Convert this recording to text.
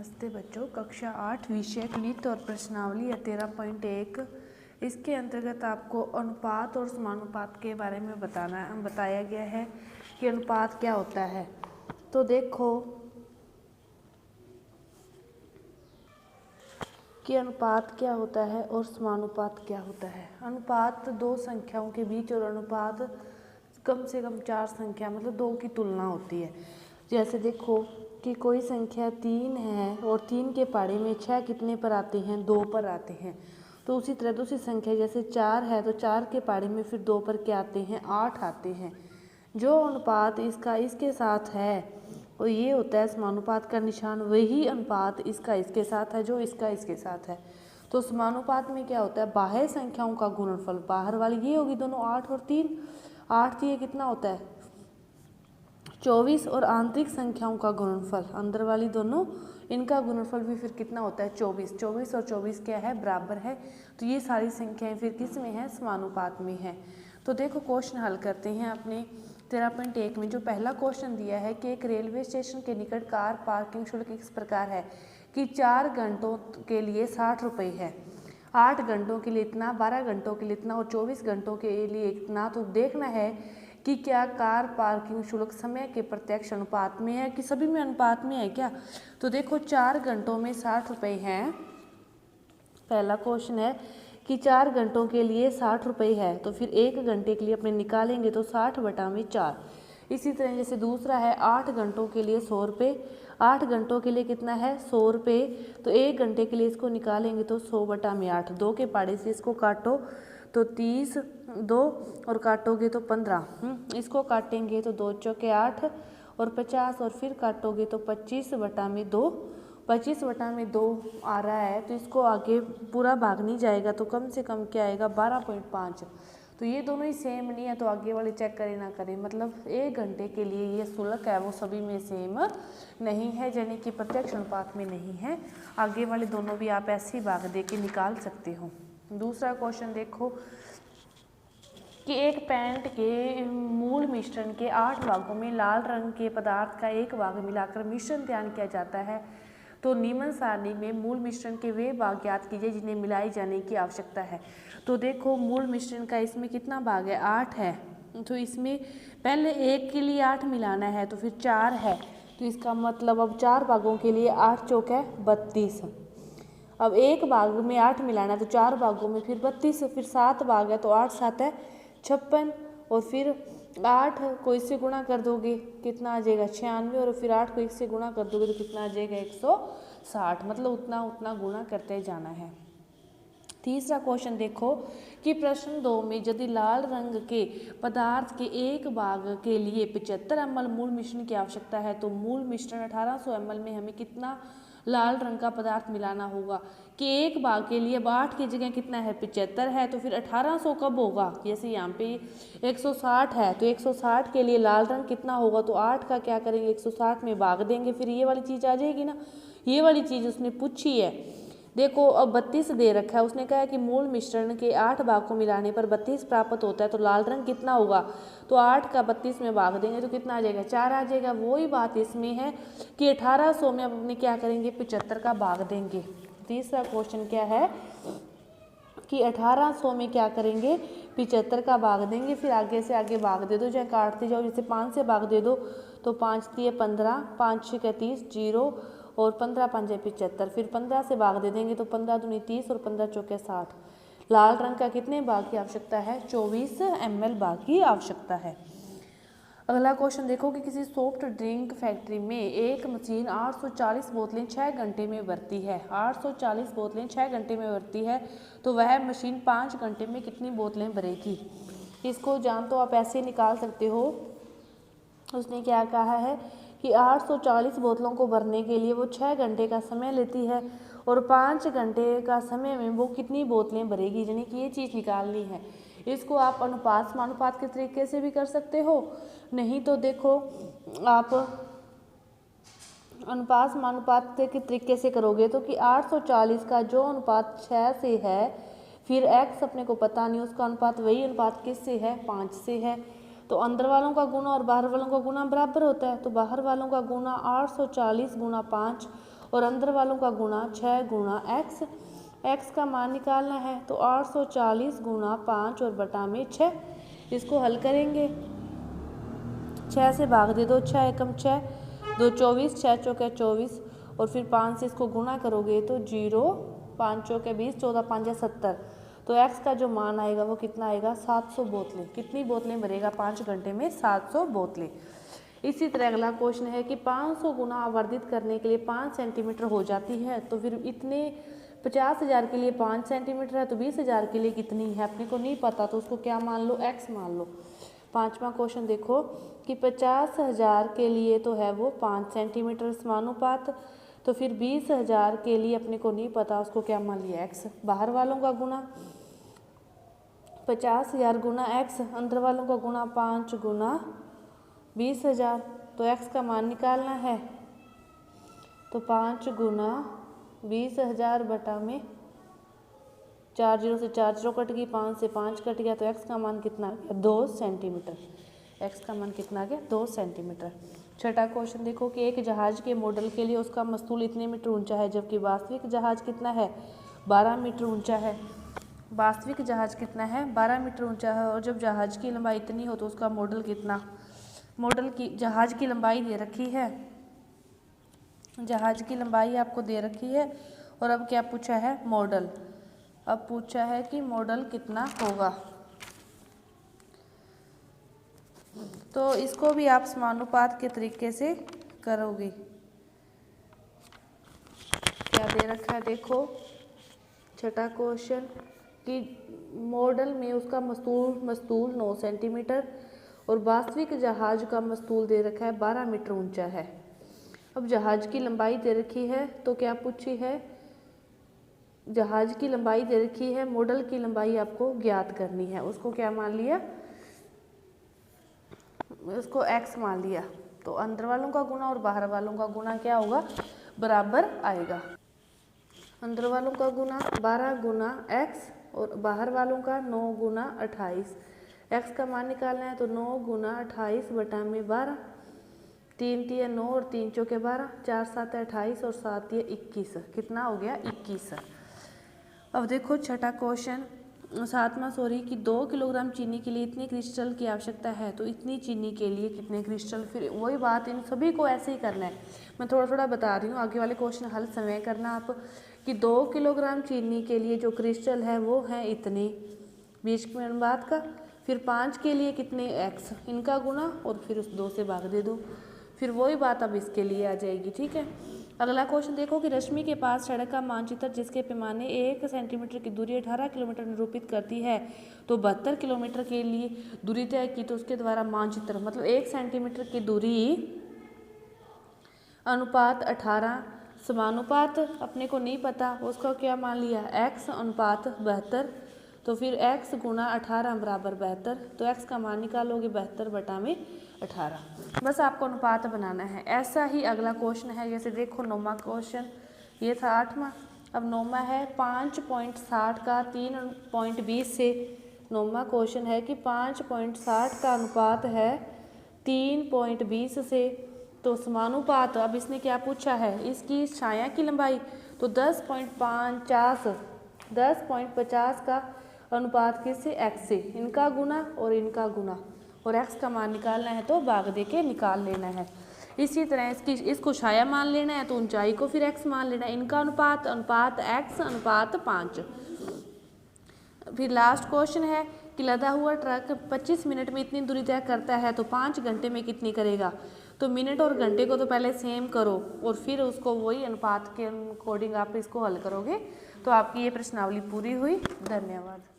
नमस्ते बच्चों, कक्षा 8 विषय गणित और प्रश्नावली 13.1 इसके अंतर्गत आपको अनुपात और समानुपात के बारे में बताया गया है कि अनुपात क्या होता है। तो देखो कि अनुपात क्या होता है और समानुपात क्या होता है। अनुपात दो संख्याओं के बीच और अनुपात कम से कम चार संख्या मतलब दो की तुलना होती है। जैसे देखो कि कोई संख्या 3 है और 3 के पाड़े में 6 कितने पर आते हैं, 2 पर आते हैं। तो उसी तरह दूसरी संख्या जैसे 4 है तो 4 के पाड़े में फिर 2 पर क्या आते हैं, 8 आते हैं। जो अनुपात इसका इसके साथ है और ये होता है समानुपात का निशान, वही अनुपात इसका इसके साथ है जो इसका इसके साथ है। तो समानुपात में क्या होता है, बाह्य संख्याओं का गुणनफल, बाहर वाली ये होगी दोनों 8 और 3, 8 ये कितना होता है 24 और आंतरिक संख्याओं का गुणनफल अंदर वाली दोनों, इनका गुणनफल भी फिर कितना होता है 24। 24 और 24 क्या है, बराबर है। तो ये सारी संख्याएं फिर किस में है, समानुपात में है। तो देखो क्वेश्चन हल करते हैं अपने 13.1 में। जो पहला क्वेश्चन दिया है कि एक रेलवे स्टेशन के निकट कार पार्किंग शुल्क इस प्रकार है कि 4 घंटों के लिए 60 रुपये है, 8 घंटों के लिए इतना, 12 घंटों के लिए इतना और 24 घंटों के लिए इतना। तो देखना है कि क्या कार पार्किंग शुल्क समय के प्रत्यक्ष अनुपात में है कि सभी में अनुपात में है क्या। तो देखो 4 घंटों में 60 रुपये हैं, पहला क्वेश्चन है कि 4 घंटों के लिए 60 रुपये है। तो फिर 1 घंटे के लिए अपने निकालेंगे तो 60/4। इसी तरह जैसे दूसरा है 8 घंटों के लिए 100 रुपये, 8 घंटों के लिए कितना है 100 रुपये। तो 1 घंटे के लिए इसको निकालेंगे तो 100/8। 2 के पाड़े से इसको काटो तो 30, 2 और काटोगे तो 15, इसको काटेंगे तो 2 चौके 8 और 50 और फिर काटोगे तो 25/2। 25/2 आ रहा है तो इसको आगे पूरा भाग नहीं जाएगा तो कम से कम क्या आएगा 12.5। तो ये दोनों ही सेम नहीं है तो आगे वाले चेक करें ना करें, मतलब 1 घंटे के लिए ये शुल्क है वो सभी में सेम नहीं है, यानी कि प्रत्यक्ष अनुपात में नहीं है। आगे वाले दोनों भी आप ऐसे ही भाग दे के निकाल सकते हो। दूसरा क्वेश्चन देखो कि एक पेंट के मूल मिश्रण के 8 भागों में लाल रंग के पदार्थ का एक भाग मिलाकर मिश्रण तैयार किया जाता है। तो निम्न सारणी में मूल मिश्रण के वे भाग ज्ञात कीजिए जिन्हें मिलाई जाने की आवश्यकता है। तो देखो मूल मिश्रण का इसमें कितना भाग है, 8 है। तो इसमें पहले 1 के लिए 8 मिलाना है तो फिर 4 है, तो इसका मतलब अब 4 भागों के लिए 8 चौक है 32। अब एक भाग में 8 मिलाना है तो 4 भागों में फिर 32, फिर 7 भाग है तो 8 7 है 56 और फिर 8 को इससे गुणा कर दोगे कितना आ जाएगा 96 और फिर 8 को इससे गुणा कर दोगे तो कितना आ जाएगा 160, मतलब उतना उतना गुणा करते जाना है। तीसरा क्वेश्चन देखो कि प्रश्न 2 में यदि लाल रंग के पदार्थ के एक भाग के लिए 75 ml मूल मिश्रण की आवश्यकता है तो मूल मिश्रण 1800 ml में हमें कितना लाल रंग का पदार्थ मिलाना होगा। कि एक भाग के लिए अब 8 की जगह कितना है 75 है तो फिर 1800 कब होगा, जैसे यहाँ पे 160 है तो 160 के लिए लाल रंग कितना होगा, तो 8 का क्या करेंगे 160 में भाग देंगे, फिर ये वाली चीज़ आ जाएगी ना, ये वाली चीज़ उसने पूछी है। देखो अब 32 दे रखा है, उसने कहा है कि मूल मिश्रण के 8 भाग को मिलाने पर 32 प्राप्त होता है तो लाल रंग कितना होगा, तो 8 का 32 में भाग देंगे तो कितना आ जाएगा 4 आ जाएगा। वही बात इसमें है कि 1800 में अब अपने क्या करेंगे 75 का भाग देंगे। तीसरा क्वेश्चन क्या है कि 1800 में क्या करेंगे 75 का भाग देंगे, फिर आगे से आगे भाग दे दो, चाहे काटते जाओ, जैसे 5 से भाग दे दो तो 5 × 3 = 15, 5 × 6 = 30, 0 और 15 × 5 = 75, फिर 15 से भाग दे देंगे तो 15 दूनी 30 और 15 चौके 60। लाल रंग का कितने भाग की आवश्यकता है, 24 ml भाग की आवश्यकता है। अगला क्वेश्चन देखो कि किसी सॉफ्ट ड्रिंक फैक्ट्री में एक मशीन 840 बोतलें 6 घंटे में भरती है, 840 बोतलें 6 घंटे में भरती है तो वह मशीन 5 घंटे में कितनी बोतलें भरेगी। इसको जान तो आप ऐसे निकाल सकते हो। उसने क्या कहा है कि 840 बोतलों को भरने के लिए वो 6 घंटे का समय लेती है और 5 घंटे का समय में वो कितनी बोतलें भरेगी, यानी कि ये चीज़ निकालनी है। इसको आप अनुपात समानुपात के तरीके से भी कर सकते हो, नहीं तो देखो आप अनुपात समानुपात के तरीके से करोगे तो कि 840 का जो अनुपात 6 से है, फिर x अपने को पता नहीं, उसका अनुपात वही अनुपात किससे है 5 से है। तो अंदर वालों का गुना और बाहर वालों का गुना बराबर होता है, तो बाहर वालों का गुना 840 × 5 और अंदर वालों का गुणा 6 गुणा x। x का मान निकालना है तो 840 गुणा 5 और बटा में 6। इसको हल करेंगे, 6 से भाग दे दो, 6 एकम 6, 2 24, 6 चौके 24 और फिर 5 से इसको गुणा करोगे तो 0, 5 चौके 20, 14 5 70। तो x का जो मान आएगा वो कितना आएगा 700 बोतलें। कितनी बोतलें भरेगा 5 घंटे में? 700 बोतलें। इसी तरह अगला क्वेश्चन है कि 500 गुना आवर्धित करने के लिए 5 सेंटीमीटर हो जाती है, तो फिर इतने 50,000 के लिए 5 सेंटीमीटर है तो 20,000 के लिए कितनी है? अपने को नहीं पता तो उसको क्या मान लो? x मान लो। पांचवा क्वेश्चन देखो कि 50,000 के लिए तो है वो 5 सेंटीमीटर समानुपात, तो फिर 20,000 के लिए अपने को नहीं पता, उसको क्या मान लिया? x। बाहर वालों का गुना 50,000 गुना x, अंदर वालों का गुना 5 गुना 20,000। तो x का मान निकालना है तो 5 गुना 20,000 बटा में 4 0 से 4 0 कट गई, 5 से 5 कट गया, तो x का मान कितना आ गया? 2 सेंटीमीटर। x का मान कितना आ गया? 2 सेंटीमीटर। छठा क्वेश्चन देखो कि एक जहाज के मॉडल के लिए उसका मस्तूल इतने मीटर ऊंचा है, जबकि वास्तविक जहाज कितना है? 12 मीटर ऊंचा है। वास्तविक जहाज कितना है? 12 मीटर ऊंचा है। और जब जहाज की लंबाई इतनी हो तो उसका मॉडल कितना? मॉडल की जहाज की लंबाई दे रखी है, जहाज की लंबाई आपको दे रखी है और अब क्या पूछा है? मॉडल। अब पूछा है कि मॉडल कितना होगा, तो इसको भी आप समानुपात के तरीके से करोगे। क्या दे रखा है देखो, छठा क्वेश्चन कि मॉडल में उसका मस्तूल 9 सेंटीमीटर और वास्तविक जहाज का मस्तूल दे रखा है 12 मीटर ऊंचा है। अब जहाज की लंबाई दे रखी है तो क्या पूछी है? जहाज की लंबाई दे रखी है, मॉडल की लंबाई आपको ज्ञात करनी है। उसको क्या मान लिया? उसको x मान लिया। तो अंदर वालों का गुना और बाहर वालों का गुना क्या होगा? बराबर आएगा। अंदर वालों का गुना 12 गुना x और बाहर वालों का 9 गुना 28। x का मान निकालना है तो 9 गुना 28 बटा में 12, 3 तिया 9 और 3 चौके 12, 4 7 28 और 7 तिया 21। कितना हो गया? 21। अब देखो छठा क्वेश्चन, सातवां कि 2 किलोग्राम चीनी के लिए इतनी क्रिस्टल की आवश्यकता है, तो इतनी चीनी के लिए कितने क्रिस्टल? फिर वही बात, इन सभी को ऐसे ही करना है। मैं थोड़ा थोड़ा बता रही हूँ, आगे वाले क्वेश्चन हल समय करना आप कि 2 किलोग्राम चीनी के लिए जो क्रिस्टल है वो है इतने, बीच में अनुपात का। फिर 5 के लिए कितने? x, इनका गुना और फिर उस 2 से भाग दे दो। फिर वही बात अब इसके लिए आ जाएगी। ठीक है, अगला क्वेश्चन देखो कि रश्मि के पास सड़क का मानचित्र जिसके पैमाने 1 सेंटीमीटर की दूरी 18 किलोमीटर निरूपित करती है, तो 72 किलोमीटर के लिए दूरी तय की, तो उसके द्वारा मानचित्र मतलब 1 सेंटीमीटर की दूरी अनुपात 18 समानुपात अपने को नहीं पता, उसका क्या मान लिया? x अनुपात 72। तो फिर x गुना 18 बराबर 72, तो x का मान निकालोगे 72 बटा में 18। बस आपको अनुपात बनाना है। ऐसा ही अगला क्वेश्चन है, जैसे देखो 9वां क्वेश्चन, ये था 8वां, अब 9वां है 5.60 का 3.20 से। 9वां क्वेश्चन है कि 5.60 का अनुपात है 3.20 से, तो समानुपात। अब इसने क्या पूछा है? इसकी छाया की लंबाई, तो 10.50 का अनुपात किससे? x से, इनका गुना और इनका गुना, और x का मान निकालना है तो भाग दे के निकाल लेना है। इसी तरह इसको छाया मान लेना है तो ऊंचाई को फिर x मान लेना है, इनका अनुपात x अनुपात 5। फिर लास्ट क्वेश्चन है कि लदा हुआ ट्रक 25 मिनट में इतनी दूरी तय करता है, तो 5 घंटे में कितनी करेगा? तो मिनट और घंटे को तो पहले सेम करो और फिर उसको वही अनुपात के अकॉर्डिंग आप इसको हल करोगे, तो आपकी ये प्रश्नावली पूरी हुई। धन्यवाद।